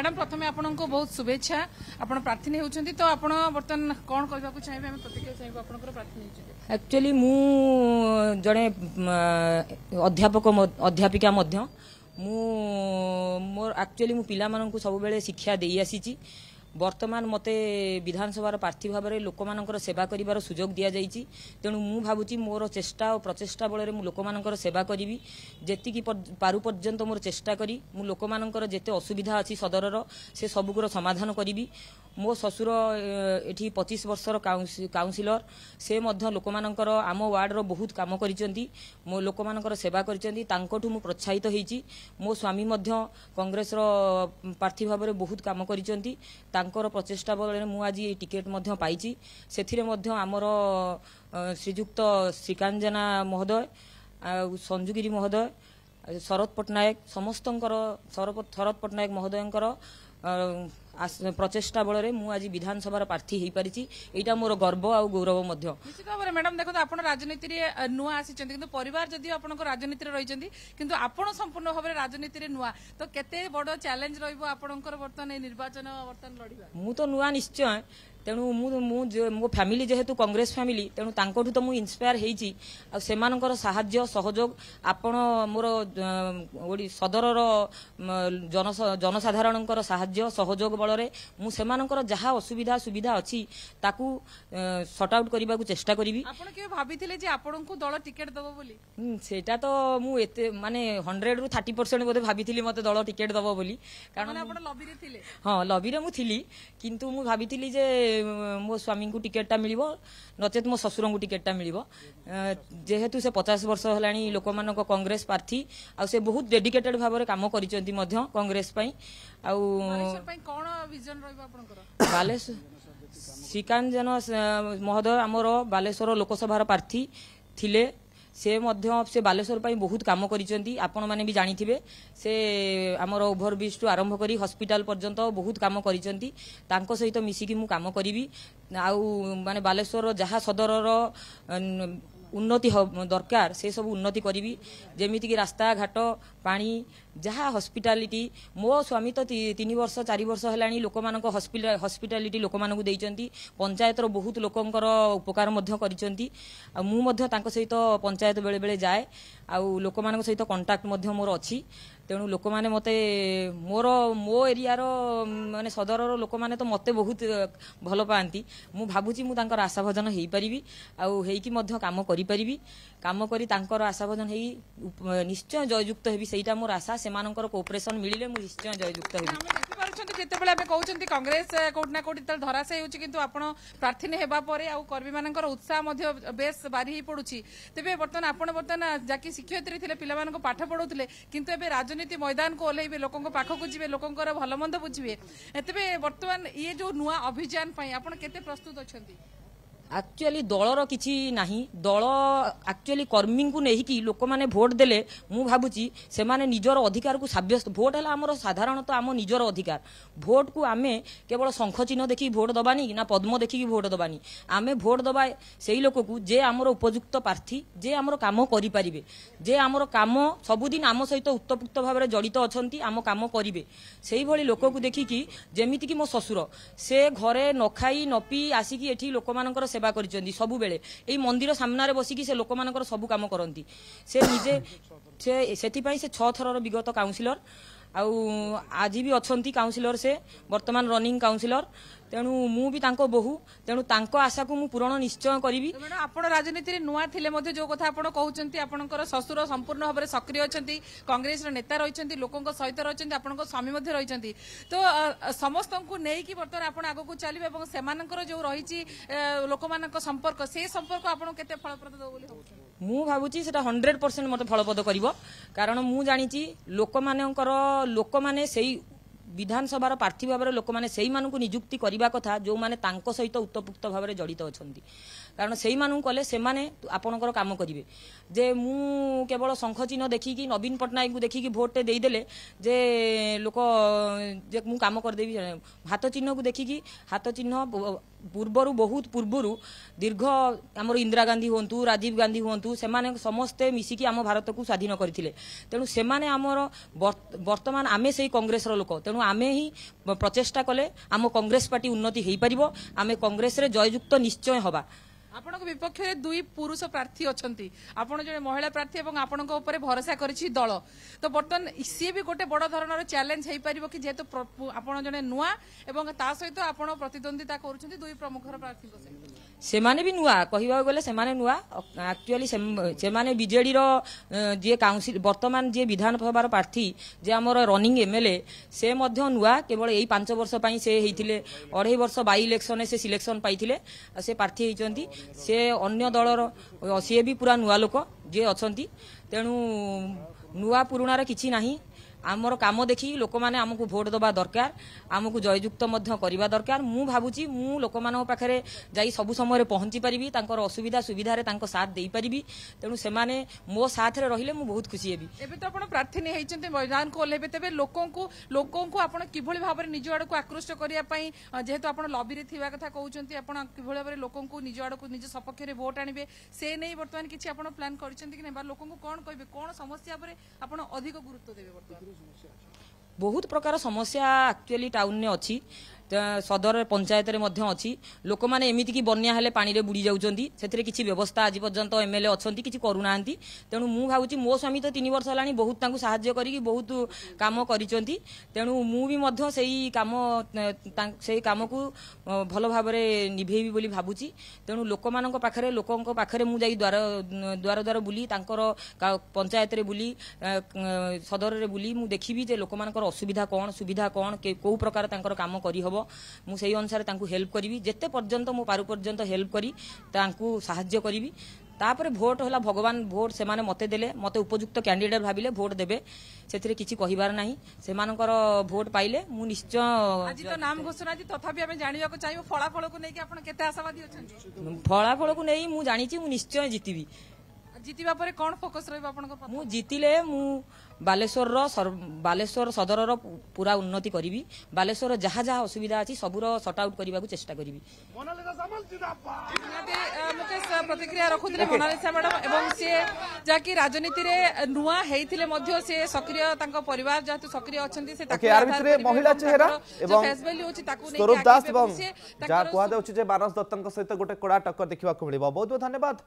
Madam प्रथम आपन को बहुत शुभेच्छा आपण प्रार्थी होउछंती तो आपण बर्तन कोन कहबा को चाहिबे हम प्रतिक्रिया चाहिबो आपनकर प्रार्थी होउछंती। एक्चुअली मु जने अध्यापिका मध्य मु मोर एक्चुअली मु पिला मानन को सब बेले शिक्षा देई आसीची। वर्तमान मते विधानसभा प्रार्थी भाव में लोक मानकर सेवा करिवार सुजोग दिया जाइछि। तेणु मु भाबुची मोर चेष्टा और प्रचेष्टा बल में लोक मानकर सेवा करी जेतिकी पारु पर्यंत मोर चेष्टा करी मु लोक मानकर जेते असुविधा अछि सदरर से सबुकुर समाधान करी। मो ससुर एठी 25 वर्षर काउंसिलर से मध्य लोक मानकर आम वार्ड रो बहुत काम करिसेंती। मो लोक मानकर सेवा करिसेंती तांकोठु मु प्रोत्साहित होईची। मो स्वामी मध्य कांग्रेस रो प्रार्थी भाव में बहुत काम करिसेंती। तांकर प्रचेष्टा बल मु आज टिकेट मध्य पाइची। सेथिरे मध्य आमर श्रीजुक्त श्रीकांत जेना महोदय संजुगिरी महोदय शरद पट्टनायक समस्तंकर शरद पट्टनायक महोदयंकर प्रचेष्टा बल मु आज विधानसभा प्रार्थी हो पारिछि। एटा मोर गर्व आ गौरव मध्य। निश्चित भाव में मैडम देखो आपण राजनीति रे नुआ आसीचंती किंतु परिवार जदि आपण राजनीति रे रहिचंती किंतु आपण संपूर्ण भाव में राजनीति रे नुआ तो केते बड़ चैलेंज रहइबो आपणकर वर्तमान निर्वाचन वर्तमान लड़िबा। मु तो नुआ निश्चय तेणु मो फैमिली जेहेतु कांग्रेस फैमिली तेणु तांकोठु तो मु इंस्पायर हेइची आ सेमानकर साहाय्य सहयोग आपण मोर ओडी सदरर जनसाधारणकर साहाय्य सहयोग बल मु सेमानकर जहा असुविधा सुविधा अछि ताकू सॉर्ट आउट करबा को चेष्टा करिवि। आपण के भाबिथिले जे आपण को दल टिकेट दबो बोली सेटा तो मु एते माने 100 रु 30% बोधे भाबिथिली मते दल टिकेट दबो बोली कारण आपण लॉबी रे थिले। हां लॉबी रे मु थिली किंतु मु भाबिथिली जे मो स्वामी को टिकेटा मिलिबो नचेत मो ससुर को टिकेटा मिलिबो जेहेतु से 50 वर्ष हलानी लोक मानक कांग्रेस प्रार्थी आ से बहुत डेडिकेटेड भाव में काम करिसेंती मध्य कांग्रेस पई आ बालेश्वर पई कोन विजन रहइबो आपनकर। बालेश्वर श्रीकांत जन महोदय आमर बालेश्वर लोकसभा प्रार्थी थिले से मध्य से बालेश्वर पई बहुत काम करिसेंती। आपण माने भी जानिथिबे से आमर ओभरब्रिज टू आरंभ करी हॉस्पिटल पर्यंत बहुत काम करिसेंती। तांको सहित मिसिकी मु काम करिवि आउ माने बालेश्वर जहा सदरर उन्नति दरकार से सब उन्नति करी जेमिति कि रास्ता घाट पानी जहाँ हॉस्पिटालिटी मो स्वामी तो 3 वर्ष 4 वर्ष है लोक मान हॉस्पिटालिटी लोक मानक देइचंती। पंचायत बहुत लोकंकर उपकार मध्य करिसंती। मु मध्य तांको सहित पंचायत बेले बेले जाए आउ लोक मानक सहित कांटेक्ट मध्य मोर अछि। तेणु लोक माने मते मोर मो एरियार माने सदरर लोक माने तो मते बहुत भल पाती। मु भाबुची मु तांकर आशा भजन हेई परिबी आउ हेई मध्य काम करि परिबी। काम करी तांकर आशा भजन हेई निश्चय जययुक्त हेबी सेटा मोर आशा। सेमानकर कोऑपरेशन मिलिले मु निश्चय जययुक्त हेबी। हम देखि पारुछंती केतेबेले आमे कहउछंती कांग्रेस कोट ना कोट तल धरासे होउची किंतु आपण प्रार्थी ने हेबा परे आउ कर्मी मानकर उत्साह मध्य बेस बारी ही पडुची। तेबे वर्तमान आपण वर्तमान जाकी शिक्षयित्री थिले पिला मानको पाठ पढौथिले किंतु एबे राजनीति मैदान को ओल्हेबे लोकंको पाखको जिवे लोकंकर भल मंद बुझिबे। तेबे वर्तमान ये जो नुआ अभियान पई आपण केते प्रस्तुत अछंती। एक्चुअली दलर किछि नाही दल एक्चुअली कर्मी को नहीं कि लोक माने भोट देले मु भाबुची से माने निजर अधिकार को साब्यस्त भोट है आमर साधारणतः आम निजर अधिकार। भोट को आमे केवल शंख चिन्ह देखी भोट दबानी ना पद्म देखी भोट दबानी। आमे भोट दबा सेही लोक को जे आमर उपयुक्त प्रार्थी जे आमर काम करि परिबे जे आमर काम सबुदिन आम सहित उत्तपुक्त भाव में जड़ित अछंती आम काम करिवे सेही भली लोक को देखी कि जेमिति कि मो ससुर से घरे न खाई न पी आसिकी एठी लोक मानकर सेवा करिसेंती। सबु बेले एई मंदिर सामना रे बसिकी से लोक मानकर सब काम करंती। से निजे से सेति पई से 6 थरर विगत काउंसिलर आउ आज भी अछंती काउंसिलर से वर्तमान रनिंग काउंसिलर। तेणु मु भी तांको बहु तेणु तांको आशा को मु पूर्ण निश्चय करिवि। मैडम आपण राजनीति रे नुआ थिले मध्ये जो कथा आपण कहउचंती आपणकर ससुर संपूर्ण भाव में सक्रिय अछंती कांग्रेस रे नेता रहिचंती लोकंक सहित रहिचंती आपणक स्वामी मध्ये रहिचंती। तो समस्तंकु नेई कि वर्तमान आपण आगो को चलिबे एवं सेमानकर जो रहिची लोकमानक संपर्क से संपर्क आपण केते फलप्रद दो बोली होउछ। मु भाबुची सेटा 100% मते फलप्रद करिवो कारण मु जानिची लोक माने सेही विधानसभा प्रार्थी भाव में लोक मैंने से निजुक्ति करने कथा जो मैंने सहित उत्तपुक्त भाव में जड़ित अच्छा कारण से कले से आपणकर काम करेंगे जे मु केवल शंख चिन्ह देखिकी नवीन पट्टनायक को देखिकी भोटे देदेले जे लोक जे मु काम करदेवी हाथ चिन्ह को देखिकी हाथ चिन्ह पूर्वरु बहुत पूर्वरु दीर्घ आमर इंदिरा गांधी हुंतु राजीव गांधी हुंतु सेमाने समस्ते मिसिकी आम भारत को स्वाधीन करथिले तेणु सेमाने आमर वर्तमान आमे सेही कांग्रेस रो लोक तेणु आमे ही प्रचेष्टा कले आम कांग्रेस पार्टी उन्नति हेई परिबो आमे कांग्रेस रे जययुक्त निश्चय हबा आपणक विपक्ष में दुई पुरुष प्रार्थी अच्छा आपण जड़े महिला प्रार्थी और आपण भरोसा करिछि दल तो बर्तमान सी भी गोटे बड़ धरणर चैलेंज हो पार कि जेहेतु आपण जड़े नुआ एवं ता सहित आपण प्रतिद्वंदिता करुछन्ति दुई प्रमुखर प्रार्थी सेमाने भी नुआ कहवा गले सेमाने नुआ एक्चुअली सेमाने बीजेडी रो जे काउंसिल वर्तमान जे विधानसभा प्रार्थी जे हमर रनिंग एमएलए से मध्य नुआ केवल यही 5 वर्ष पई से हेतिले 2.5 वर्ष बाई इलेक्शन से सिलेक्शन पाइथिले से प्रार्थी हेचंती से अन्य दलर सी भी पूरा नुआ लोक जे अछंती तेणु नुआ पुराणार किछि नाही आमर काम देखी लोक माने हमकु भोट दबा दरकार हमकु जययुक्त मध्य करबा दरकार मु भाबुची मु लोक मानक पाखरे जाई सब समय पहुंची परिबी तांकर असुविधा सुविधा रे तांको साथ देई परिबी तेणु सेमाने मो साथ रे रहिले मु बहुत खुशी हेबी एबे तो आपण प्रार्थी नै हेचंते मैदान को लेबे तबे लोकंकु आपण किभଳି भाबरे निज आड़ को आकृष्ट करिया पई जेहेतु आपण लॉबी रे थिबा कथा कहउचंती आपण किभଳି भाबरे लोकंकु निज आड़ को निज सपक्ष रे वोट आनिबे से नै वर्तमान किछि आपण प्लान करिसंती कि नै बा लोकंकु कोन कहबे कोन समस्या परे आपण अधिक गुरुत्व देबे वर्तमान बहुत प्रकार समस्या एक्चुअली टाउन ने अच्छी सदर पंचायत रे मध्य अच्छी लोक माने एमिति की बन्या हेले पानी रे बुड़ी जाउचंती सेथिरे किछि व्यवस्था आज पर्यंत एमएलए अछंती किछि करूनांती तेणु मु भाबुची मो स्वामी तो 3 वर्ष हलानी बहुत तांकु सहाय्य करी बहुत काम करिचंती तेणु मु भी मध्य सेही काम को भल भाबरे निभेबी बोली भाबुची तेणु लोक मानक पाखरे लोकंक पाखरे मु जाई द्वार द्वार बुली तांकर पंचायत रे बुली सदर रे बुली मु देखिबी जे लोक मानकर असुविधा कोन सुविधा कोन को प्रकार तांकर काम करी हबो मु सेही अनुसार तांकु हेल्प करिवि जेते पर्यंत मो पारु पर्यंत हेल्प करी तांकु सहाय्य करिवि तापर भोट होला भगवान भोट से माने मते देले मते उपयुक्त कैंडिडेट भाबिले भोट देबे सेथिरे किछि कहिबार नाही सेमानकर भोट पाइले मु निश्चय आज तो नाम घोषणा जी तथापि हमें जानिबा को चाहियो फलाफल को नै कि आपण केते आशावादी अछन फलाफल को नै मु जानिछि मु निश्चय जितिबि जीतिबा परे कोन फोकस रहबा आपनकर मु जीतिले मु बालेश्वर सदर रो पूरा उन्नति करिवि बालेश्वर जहा जहा असुविधा अछि सबुर सॉर्ट आउट करबा को चेष्टा करिवि मुकेश प्रतिक्रिया रखुथिले मोनालिसा मैडम एवं से जाकी राजनीति रे नुआ हेइथिले मध्य से सक्रिय तांको परिवार जेतु सक्रिय अछंती से ताके यार भितरे महिला चेहरा एवं फेस वैल्यू अछि ताकू नै स्वरूप दास एवं जा कुआ दउछि जे मानस दत्तक सहित गोटे कोडा टक्कर देखिबा को मिलिबो बहुत बहुत धन्यवाद।